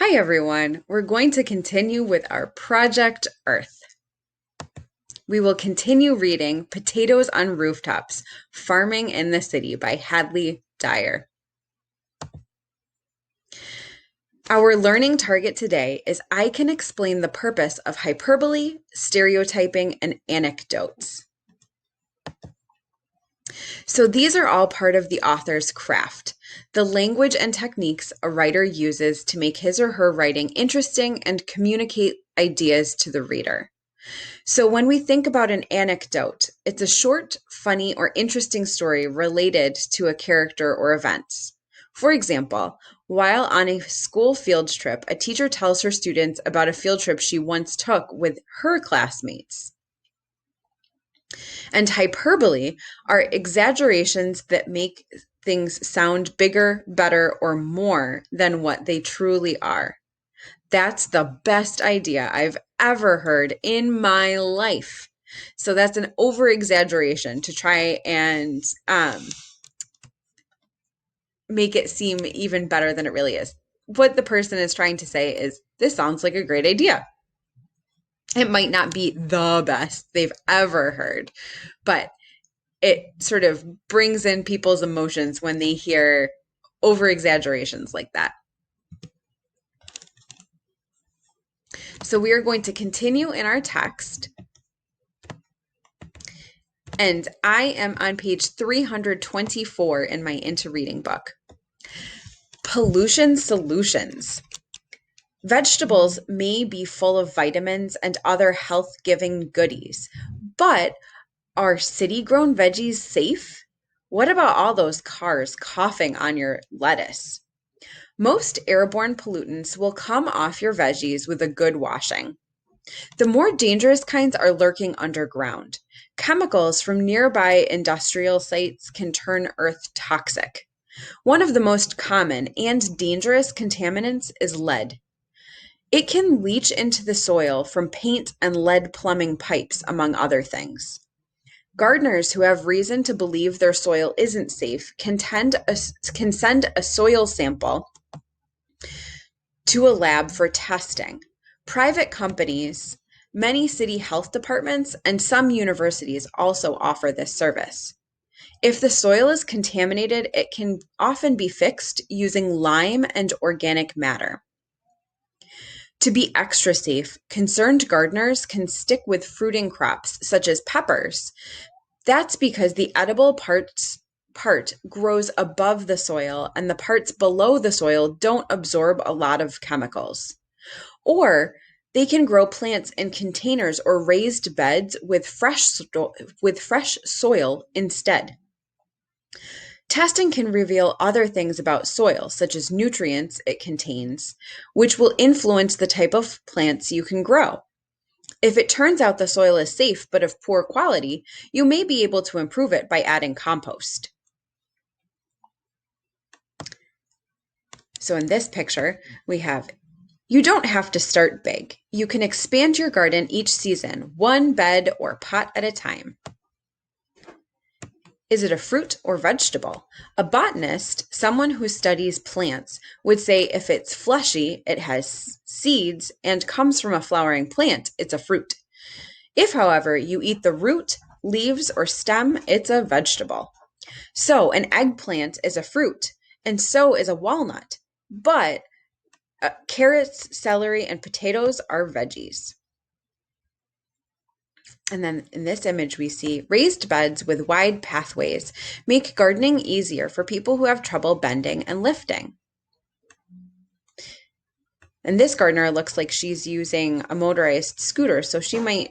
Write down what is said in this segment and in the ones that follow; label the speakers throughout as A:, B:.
A: Hi everyone, we're going to continue with our Project Earth. We will continue reading Potatoes on Rooftops, Farming in the City by Hadley Dyer. Our learning target today is I can explain the purpose of hyperbole, stereotyping, and anecdotes. So these are all part of the author's craft, the language and techniques a writer uses to make his or her writing interesting and communicate ideas to the reader. So when we think about an anecdote, it's a short, funny, or interesting story related to a character or event. For example, while on a school field trip, a teacher tells her students about a field trip she once took with her classmates. And hyperbole are exaggerations that make things sound bigger, better, or more than what they truly are. That's the best idea I've ever heard in my life. So that's an over-exaggeration to try and make it seem even better than it really is. What the person is trying to say is, this sounds like a great idea. It might not be the best they've ever heard, but it sort of brings in people's emotions when they hear over-exaggerations like that. So we are going to continue in our text. And I am on page 324 in my Into Reading book. Pollution solutions. Vegetables may be full of vitamins and other health-giving goodies, but are city-grown veggies safe? What about all those cars coughing on your lettuce? Most airborne pollutants will come off your veggies with a good washing. The more dangerous kinds are lurking underground. Chemicals from nearby industrial sites can turn Earth toxic. One of the most common and dangerous contaminants is lead. It can leach into the soil from paint and lead plumbing pipes, among other things. Gardeners who have reason to believe their soil isn't safe can send a soil sample to a lab for testing. Private companies, many city health departments, and some universities also offer this service. If the soil is contaminated, it can often be fixed using lime and organic matter. To be extra safe, concerned gardeners can stick with fruiting crops such as peppers. That's because the edible part grows above the soil and the parts below the soil don't absorb a lot of chemicals. Or they can grow plants in containers or raised beds with fresh soil instead. Testing can reveal other things about soil, such as nutrients it contains, which will influence the type of plants you can grow. If it turns out the soil is safe but of poor quality, you may be able to improve it by adding compost. So in this picture, we have, you don't have to start big. You can expand your garden each season, one bed or pot at a time. Is it a fruit or vegetable? A botanist, someone who studies plants, would say if it's fleshy, it has seeds, and comes from a flowering plant, it's a fruit. If, however, you eat the root, leaves, or stem, it's a vegetable. So an eggplant is a fruit, and so is a walnut. But carrots, celery, and potatoes are veggies. And then in this image, we see raised beds with wide pathways make gardening easier for people who have trouble bending and lifting. And this gardener looks like she's using a motorized scooter, so she might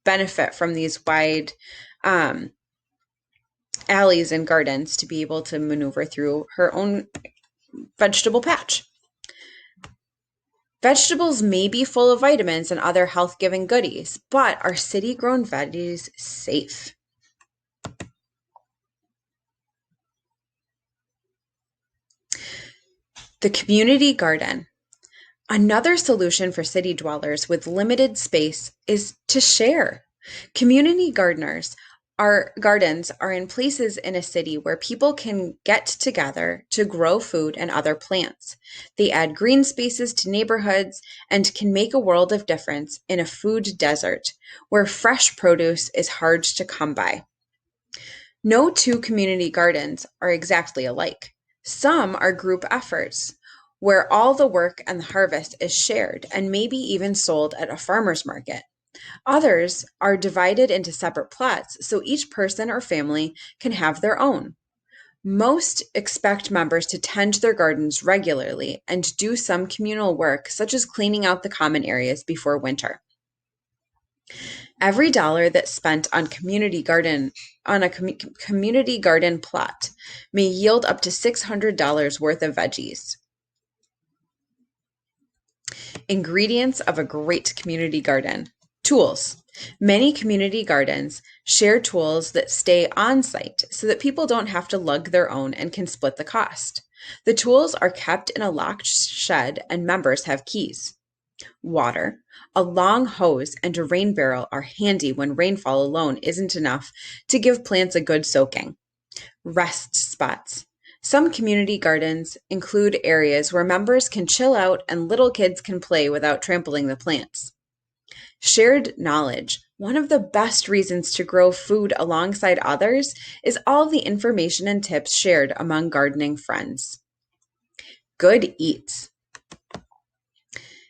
A: benefit from these wide alleys and gardens to be able to maneuver through her own vegetable patch. Vegetables may be full of vitamins and other health-giving goodies, but are city-grown veggies safe? The community garden. Another solution for city dwellers with limited space is to share. Community gardeners Our gardens are in places in a city where people can get together to grow food and other plants. They add green spaces to neighborhoods and can make a world of difference in a food desert where fresh produce is hard to come by. No two community gardens are exactly alike. Some are group efforts, where all the work and the harvest is shared and maybe even sold at a farmer's market. Others are divided into separate plots so each person or family can have their own. Most expect members to tend their gardens regularly and do some communal work, such as cleaning out the common areas before winter. Every dollar that's spent on community garden community garden plot may yield up to $600 worth of veggies. Ingredients of a great community garden. Tools. Many community gardens share tools that stay on site so that people don't have to lug their own and can split the cost. The tools are kept in a locked shed and members have keys. Water. A long hose and a rain barrel are handy when rainfall alone isn't enough to give plants a good soaking. Rest spots. Some community gardens include areas where members can chill out and little kids can play without trampling the plants. Shared knowledge. One of the best reasons to grow food alongside others is all the information and tips shared among gardening friends. Good eats.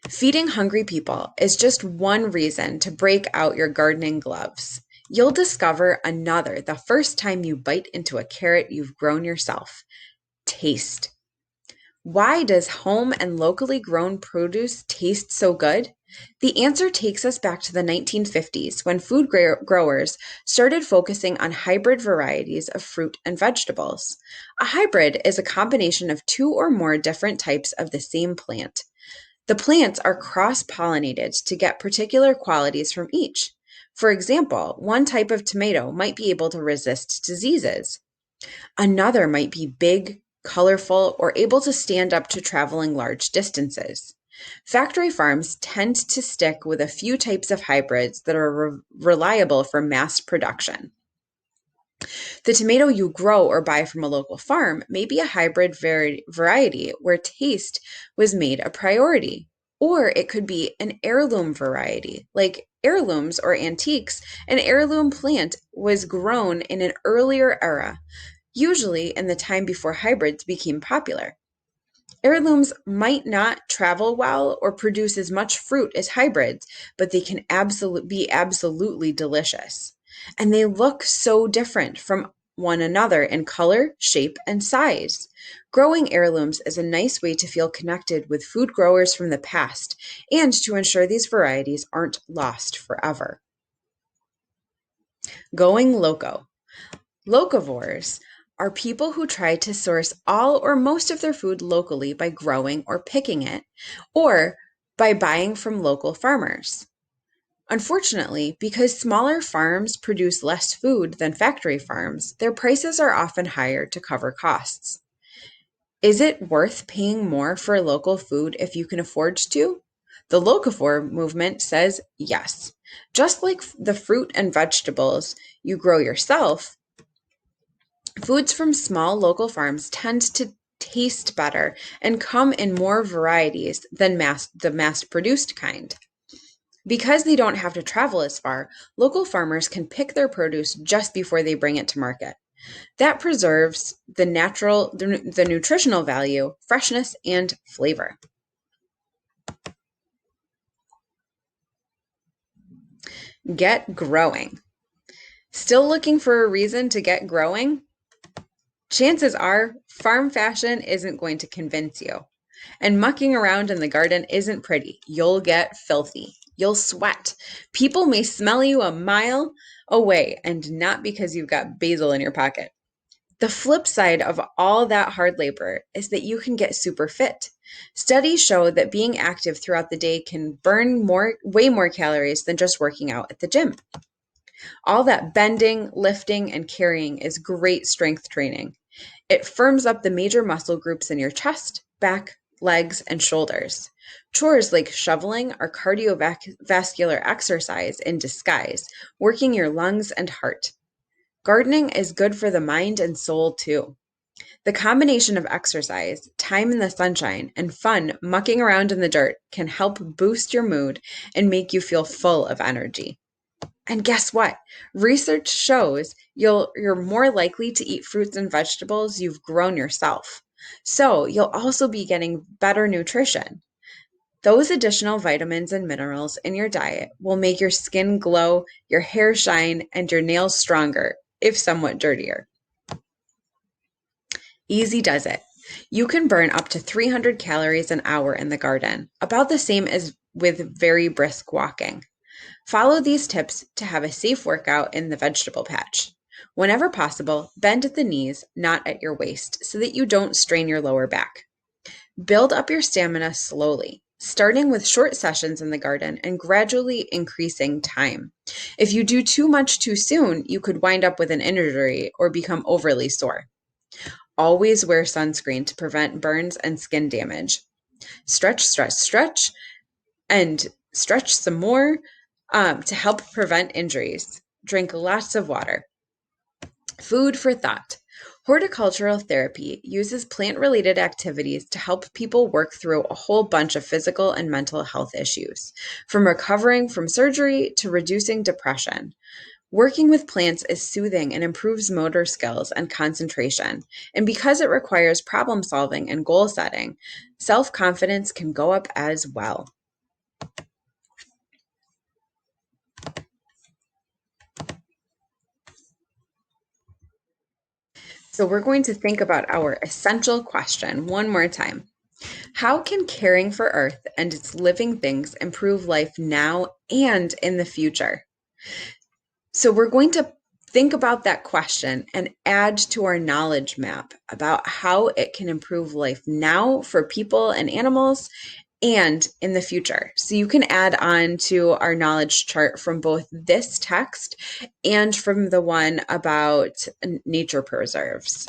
A: Feeding hungry people is just one reason to break out your gardening gloves. You'll discover another the first time you bite into a carrot you've grown yourself. Taste. Why does home and locally grown produce taste so good? The answer takes us back to the 1950s when food growers started focusing on hybrid varieties of fruit and vegetables. A hybrid is a combination of two or more different types of the same plant. The plants are cross-pollinated to get particular qualities from each. For example, one type of tomato might be able to resist diseases. Another might be big, colorful, or able to stand up to traveling large distances. Factory farms tend to stick with a few types of hybrids that are reliable for mass production. The tomato you grow or buy from a local farm may be a hybrid variety where taste was made a priority, or it could be an heirloom variety. Like heirlooms or antiques, an heirloom plant was grown in an earlier era, usually in the time before hybrids became popular. Heirlooms might not travel well or produce as much fruit as hybrids, but they can be absolutely delicious. And they look so different from one another in color, shape, and size. Growing heirlooms is a nice way to feel connected with food growers from the past and to ensure these varieties aren't lost forever. Going loco. Locavores are people who try to source all or most of their food locally by growing or picking it, or by buying from local farmers. Unfortunately, because smaller farms produce less food than factory farms, their prices are often higher to cover costs. Is it worth paying more for local food if you can afford to? The locavore movement says yes. Just like the fruit and vegetables you grow yourself, foods from small local farms tend to taste better and come in more varieties than the mass-produced kind. Because they don't have to travel as far, local farmers can pick their produce just before they bring it to market. That preserves the nutritional value, freshness, and flavor. Get growing. Still looking for a reason to get growing? Chances are farm fashion isn't going to convince you. And mucking around in the garden isn't pretty. You'll get filthy. You'll sweat. People may smell you a mile away, and not because you've got basil in your pocket. The flip side of all that hard labor is that you can get super fit. Studies show that being active throughout the day can burn way more calories than just working out at the gym. All that bending, lifting, and carrying is great strength training. It firms up the major muscle groups in your chest, back, legs, and shoulders. Chores like shoveling are cardiovascular exercise in disguise, working your lungs and heart. Gardening is good for the mind and soul too. The combination of exercise, time in the sunshine, and fun mucking around in the dirt can help boost your mood and make you feel full of energy. And guess what? Research shows you're more likely to eat fruits and vegetables you've grown yourself. So you'll also be getting better nutrition. Those additional vitamins and minerals in your diet will make your skin glow, your hair shine, and your nails stronger, if somewhat dirtier. Easy does it. You can burn up to 300 calories an hour in the garden, about the same as with very brisk walking. Follow these tips to have a safe workout in the vegetable patch. Whenever possible, bend at the knees, not at your waist, so that you don't strain your lower back. Build up your stamina slowly, starting with short sessions in the garden and gradually increasing time. If you do too much too soon, you could wind up with an injury or become overly sore. Always wear sunscreen to prevent burns and skin damage. Stretch, stretch, stretch, and stretch some more to help prevent injuries. Drink lots of water. Food for thought. Horticultural therapy uses plant-related activities to help people work through a whole bunch of physical and mental health issues, from recovering from surgery to reducing depression. Working with plants is soothing and improves motor skills and concentration. And because it requires problem solving and goal setting, self-confidence can go up as well. So we're going to think about our essential question one more time. How can caring for Earth and its living things improve life now and in the future? So we're going to think about that question and add to our knowledge map about how it can improve life now for people and animals and in the future. So you can add on to our knowledge chart from both this text and from the one about nature preserves.